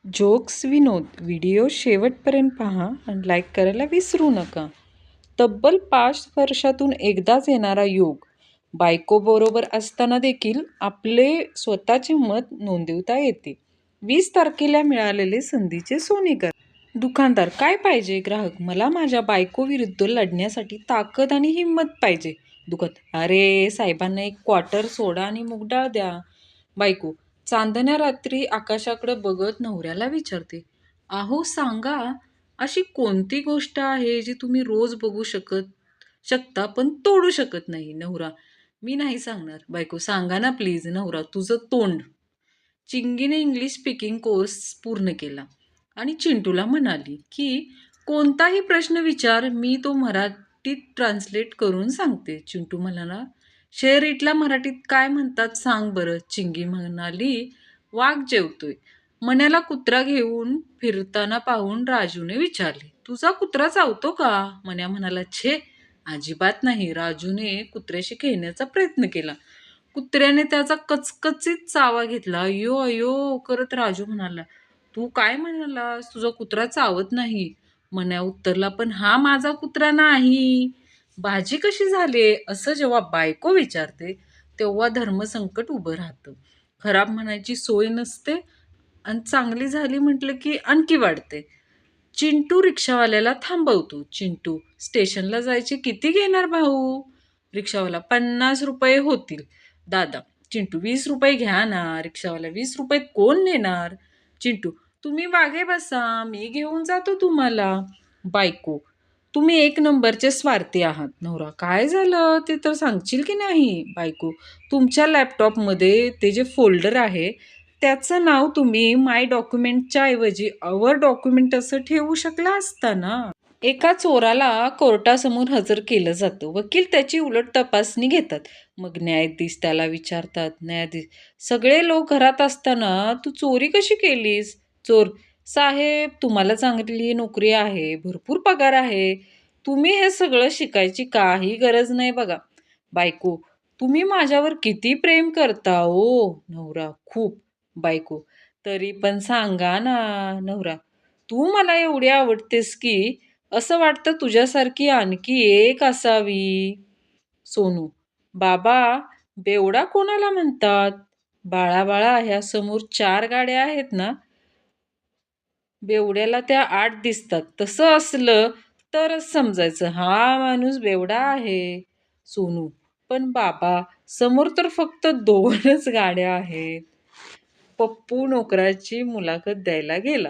Jokes विनोद video शेवटपर्यंत पहा आणि लाईक करायला विसरू नका. तब्बल 5 वर्षातून एकदाच येणारा योग. बायकोबरोबर असताना देखील आपले स्वतःचे मत नोंदवता येते. 20 तारखेला मिळालेले संधीचे सोनेकर. दुकानदार, काय पाहिजे? ग्राहक, मला माझ्या बायकोविरुद्ध लढण्यासाठी ताकद आणि हिंमत पाहिजे. दुकान, अरे साहेबांना 1 क्वार्टर सोडा आणि मूग डाळ द्या. बायको चांदण्या रात्री आकाशाकडे बघत नवऱ्याला विचारते, अहो सांगा, अशी कोणती गोष्ट आहे जी तुम्ही रोज बघू शकता पण तोडू शकत नाही? नवरा, मी नाही सांगणार. बायको, सांगा ना प्लीज. नवरा, तुझं तोंड. चिंगीने इंग्लिश स्पीकिंग कोर्स पूर्ण केला आणि चिंटूला म्हणाली की कोणताही प्रश्न विचार, मी तो मराठीत ट्रान्सलेट करून सांगते. चिंटू म्हणाला, शेर इटला मराठीत काय म्हणतात सांग बरं. चिंगी म्हणाली, वाघ जेवतोय. मण्याला कुत्रा घेऊन फिरताना पाहून राजूने विचारले, तुझा कुत्रा चावतो का? मण्या म्हणाला, छे, अजिबात नाही. राजूने कुत्र्याशी खेळण्याचा प्रयत्न केला. कुत्र्याने त्याचा कचकचीत चावा घेतला. अयो अयो करत राजू म्हणाला, तू काय म्हणालास? तुझा कुत्रा चावत नाही. मन्या उत्तरला, पण हा माझा कुत्रा नाही. भाजी कशी झाली असं जेव्हा बायको विचारते तेव्हा धर्मसंकट उभं राहतं. खराब म्हणायची सोय नसते आणि चांगली झाली म्हटलं की आणखी वाढते. चिंटू रिक्षावाल्याला थांबवतो. चिंटू, स्टेशनला जायचे किती घेणार भाऊ? रिक्षावाला, 50 रुपये होतील. दादा, चिंटू, 20 रुपये घ्या ना. रिक्षावाला, 20 रुपये कोण नेणार? चिंटू, तुम्ही मागे बसा, मी घेऊन जातो तुम्हाला. बायको, तुम्ही 1 नंबरचे स्वार्थी आहात. नवरा, काय झालं ते तर सांगशील की नाही? बायको, तुमच्या लॅपटॉपमध्ये ते जे फोल्डर आहे त्याचं नाव तुम्ही माय डॉक्युमेंटच्या ऐवजी अवर डॉक्युमेंट असं ठेवू शकला असता ना. एका चोराला कोर्टासमोर हजर केलं जातं. वकील त्याची उलट तपासणी घेतात. मग न्यायाधीश त्याला विचारतात, न्यायाधीश, सगळे लोक घरात असताना तू चोरी कशी केलीस? चोर, साहेब, तुम्हाला चांगली नोकरी आहे, भरपूर पगार आहे, तुम्ही हे सगळं शिकायची काही गरज नाही बघा. बायको, तुम्ही माझ्यावर किती प्रेम करता ओ? नवरा, खूप. बायको, तरी पण सांगा ना. नवरा, तू मला एवढी आवडतेस की असं वाटतं तुझ्यासारखी आणखी एक असावी. सोनू, बाबा, बेवडा कोणाला म्हणतात? बाळा बाळा, ह्या समोर 4 गाड्या आहेत ना, बेवड्याला त्या 8 दिसतात. तसं असलं तरच समजायचं हा माणूस बेवडा आहे. सोनू, पण बाबा, समोर तर फक्त 2च गाड्या आहेत. पप्पू नोकराची मुलाखत द्यायला गेला.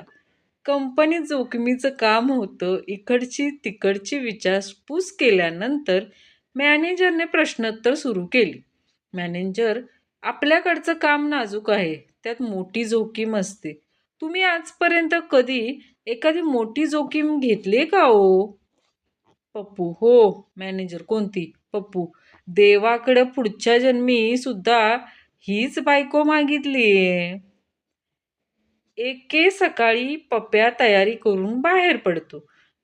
कंपनीत जोखमीचं काम होतं. इकडची तिकडची विचारपूस केल्यानंतर मॅनेजरने प्रश्नोत्तर सुरू केली. मॅनेजर, आपल्याकडचं काम नाजूक आहे, त्यात मोठी जोखीम असते. तुम्ही आजपर्यंत कधी एखादी मोठी जोखीम घेतली का हो? पप्पू, हो. मॅनेजर, कोणती? पप्पू, देवाकडं पुढच्या जन्मी सुद्धा हीच बायको मागितलीये. एके सकाळी पप्प्या तयारी करून बाहेर पडतो.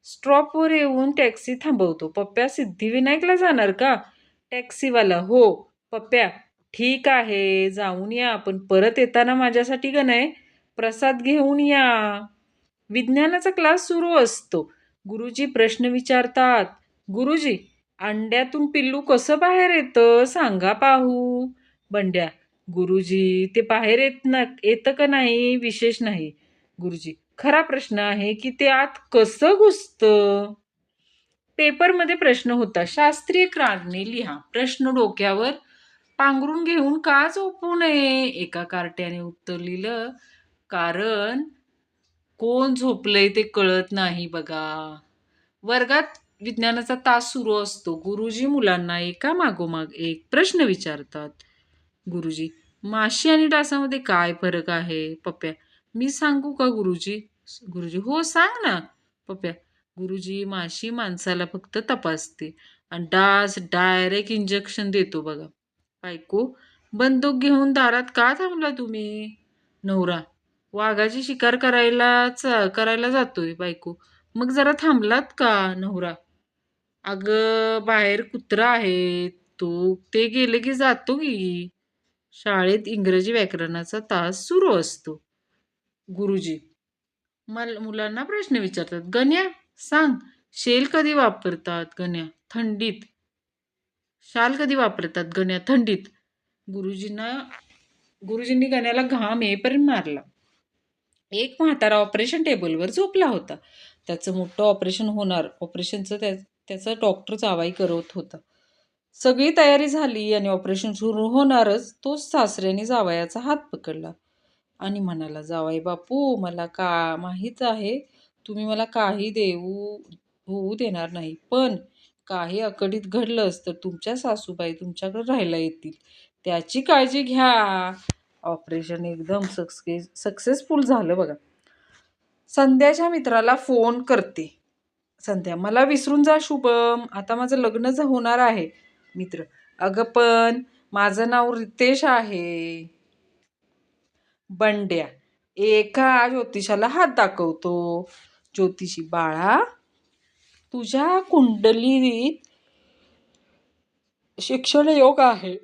स्टॉपवर येऊन टॅक्सी थांबवतो. पप्प्या, सिद्धिविनायकला जाणार का? टॅक्सीवाला, हो. पप्प्या, ठीक आहे, जाऊन या, पण परत येताना माझ्यासाठी का नाही प्रसाद घेऊन या. विज्ञानाचा क्लास सुरू असतो. गुरुजी प्रश्न विचारतात. गुरुजी, अंड्यातून पिल्लू कसं बाहेर येतं सांगा पाहू. बंड्या, गुरुजी, ते बाहेर येतं का नाही विशेष नाही. गुरुजी, खरा प्रश्न आहे की ते आत कसं घुसतं. पेपरमध्ये प्रश्न होता, शास्त्रीय कारणे लिहा. प्रश्न डोक्यावर पांघरून घेऊन का झोपू नये? एका कार्ट्याने उत्तर लिहिलं, कारण कोण झोपलंय ते कळत नाही बघा. वर्गात विज्ञानाचा तास सुरू असतो. गुरुजी मुलांना एका मागोमाग एक प्रश्न विचारतात. गुरुजी, माशी आणि डासामध्ये काय फरक आहे? पप्प्या, मी सांगू का गुरुजी? गुरुजी, हो सांग ना. पप्प्या, गुरुजी, माशी माणसाला फक्त तपासते आणि डास डायरेक्ट इंजेक्शन देतो बघा. बायको, बंदूक घेऊन दारात का थांबला तुम्ही? नवरा, वाघाची शिकार करायला जातोय. बायको, मग जरा थांबलात का? नवरा, अगं बाहेर कुत्रा आहे, ते गेले की जातो की. शाळेत इंग्रजी व्याकरणाचा तास सुरू असतो. गुरुजी, मुलांना प्रश्न विचारतात. गण्या सांग, शेल कधी वापरतात? गण्या थंडीत. शाल कधी वापरतात? गण्या थंडीत. गुरुजींना गुरुजींनी गण्याला घाम येईपर्यंत मारला. एक म्हातारा ऑपरेशन टेबलवर झोपला होता. त्याचं मोठं ऑपरेशन होणार. ऑपरेशनचं त्याचा डॉक्टर जावाई करत होता. सगळी तयारी झाली आणि ऑपरेशन सुरू होणारच तोच सासऱ्याने जावयाचा हात पकडला आणि म्हणाला, जावाई बापू, मला का माहीत आहे तुम्ही मला काही होऊ देणार नाही, पण काही अकडीत घडलंच तर तुमच्या सासूबाई तुमच्याकडे राहायला येतील, त्याची काळजी घ्या. ऑपरेशन एकदम सक्सेसफुल झालं बघा. संध्याच्या मित्राला फोन करते. संध्या, मला विसरून जा शुभम, आता माझं लग्न होणार आहे. मित्र, अगं पण माझं नाव रितेश आहे. बंड्या एका ज्योतिषाला हात दाखवतो. ज्योतिषी, बाळा, तुझ्या कुंडलीत शिक्षण योग आहे,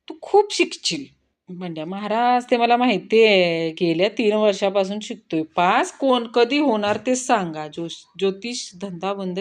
तू खूप शिकशील. बंड्या, महाराज ते मला माहिती आहे, गेल्या 3 वर्षापासून शिकतोय. पास कधी होणार ते सांगा. ज्योतिष धंदा बंद